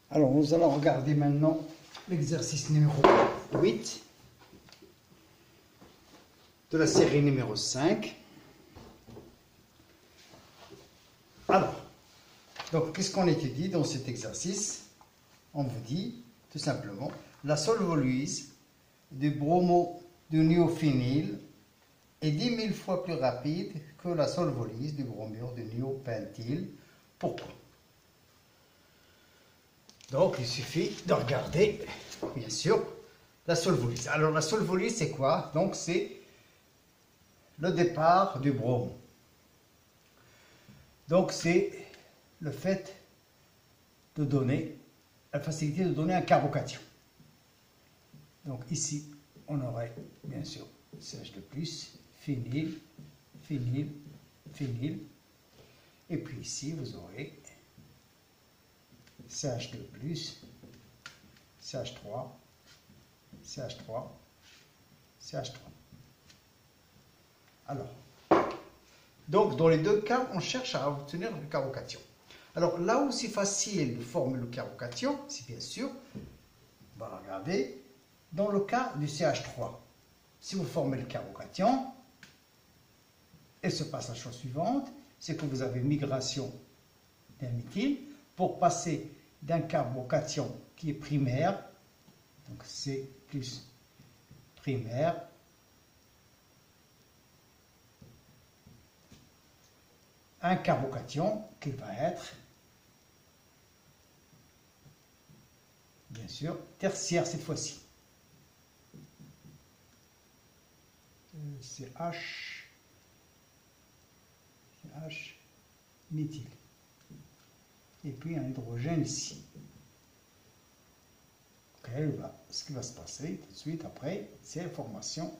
Alors, nous allons regarder maintenant l'exercice numéro 8 de la série numéro 5. Alors, donc, qu'est-ce qu'on étudie dans cet exercice? On vous dit, tout simplement, la solvolyse du bromo du néophényl est 10 000 fois plus rapide que la solvolyse du bromure du néopentyl. Pourquoi? Donc, il suffit de regarder, bien sûr, la solvolyse. Alors, la solvolyse, c'est quoi? Donc, c'est le départ du brome. Donc, c'est le fait de donner, la facilité de donner un carbocation. Donc, ici, on aurait, bien sûr, CH de plus, phényl, phényl, phényl. Et puis ici, vous aurez CH2+, CH3, CH3, CH3. Alors, donc dans les deux cas, on cherche à obtenir le carbocation. Alors là où c'est facile de former le carbocation, c'est bien sûr, on va regarder, dans le cas du CH3. Si vous formez le carbocation, il se passe la chose suivante, c'est que vous avez migration d'un méthyle pour passer d'un carbocation qui est primaire, donc C plus primaire, un carbocation qui va être, bien sûr, tertiaire cette fois-ci. C'est H méthyle. Et puis un hydrogène ici. Okay, ce qui va se passer tout de suite après, c'est la formation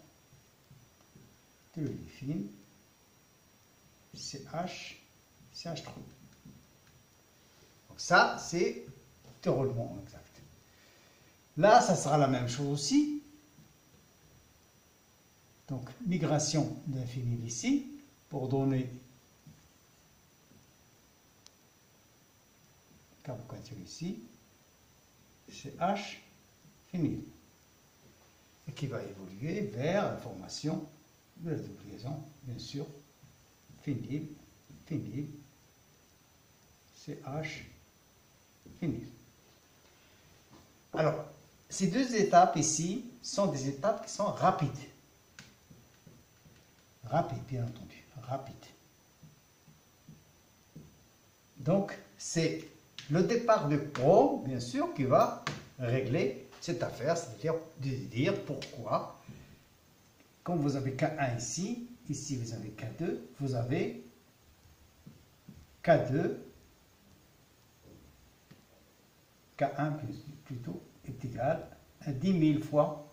de l'olefine CH3. Donc ça, c'est théoriquement exact. Là, ça sera la même chose aussi. Donc, migration d'un phényl ici, pour donner carbocation ici, CH phényl, et qui va évoluer vers la formation de la double liaison, bien sûr, phényl, phényl, CH phényl. Alors, ces deux étapes ici sont des étapes qui sont rapides. Rapide, bien entendu, rapide. Donc, c'est le départ du brome, bien sûr, qui va régler cette affaire, c'est-à-dire de dire pourquoi, quand vous avez K1 ici, ici vous avez K2, vous avez K2, K1 plutôt, est égal à 10 000 fois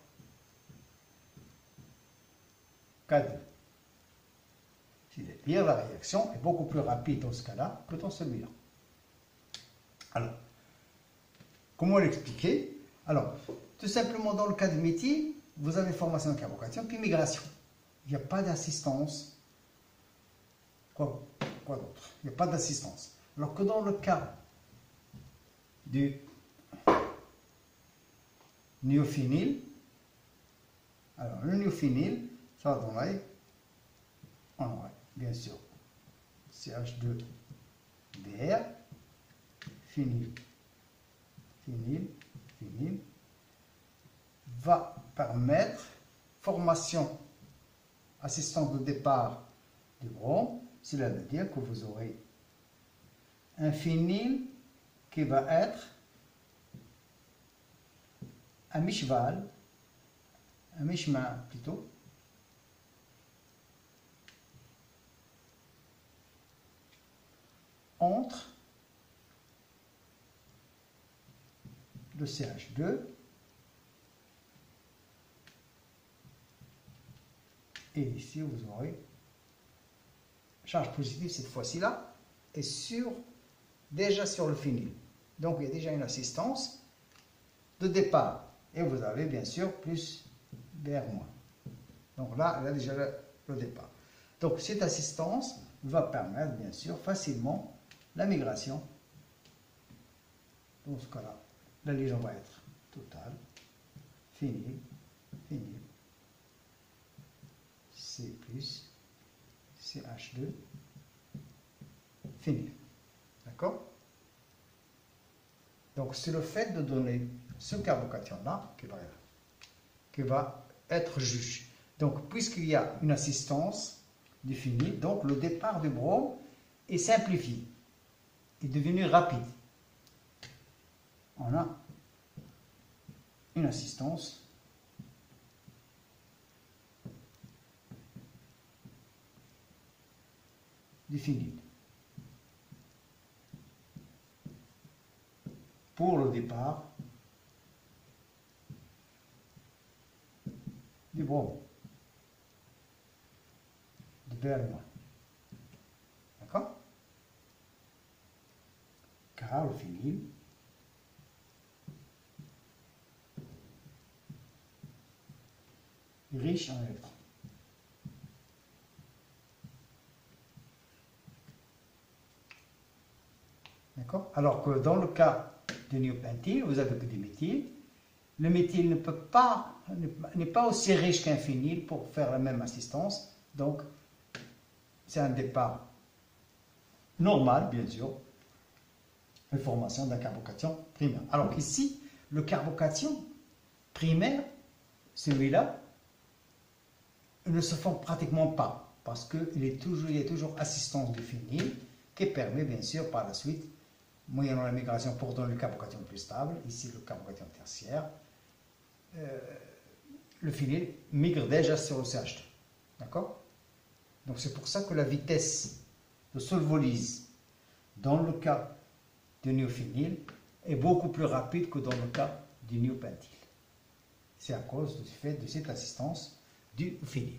K2. C'est-à-dire la réaction est beaucoup plus rapide dans ce cas-là que dans celui-là. Alors, comment l'expliquer? Alors, tout simplement dans le cas de méthyle, vous avez formation de carbocation puis migration. Il n'y a pas d'assistance. Quoi d'autre? Il n'y a pas d'assistance. Alors que dans le cas du néophényl, alors le néophényl, ça va donner, on aurait bien sûr CH2Br, phényl, phényl, phényl, va permettre formation assistance de départ du brome. Cela veut dire que vous aurez un phényl qui va être un mi-cheval, un mi-chemin plutôt, entre le CH2 et ici vous aurez charge positive cette fois-ci là et déjà sur le phényl. Donc il y a déjà une assistance de départ et vous avez bien sûr plus Br-. Donc là, il y a déjà le départ. Donc cette assistance va permettre bien sûr facilement la migration Dans ce cas-là, la liaison va être totale, phényl, phényl, C plus CH2, phényl. D'accord? Donc c'est le fait de donner ce carbocation-là qui va être juge. Donc puisqu'il y a une assistance du phényl, donc le départ du brome est simplifié, est devenu rapide. On a une assistance du phényl. Pour le départ du brome, de Br-. D'accord? Car le phényl est riche en électrons. D'accord? Alors que dans le cas du néopentyl, vous avez que du méthyle. Le méthyle n'est pas aussi riche qu'un phényl pour faire la même assistance. Donc, c'est un départ normal, bien sûr, de formation d'un carbocation primaire. Alors ici, le carbocation primaire, celui-là, ne se forme pratiquement pas, parce qu'il y a toujours assistance du phényl qui permet, bien sûr, par la suite, moyennant la migration pour donner le carbocation plus stable, ici le carbocation tertiaire, le phényl migre déjà sur le CH2. D'accord? Donc c'est pour ça que la vitesse de solvolyse dans le cas du néophényl est beaucoup plus rapide que dans le cas du néopentyl. C'est à cause du fait de cette assistance du phényl.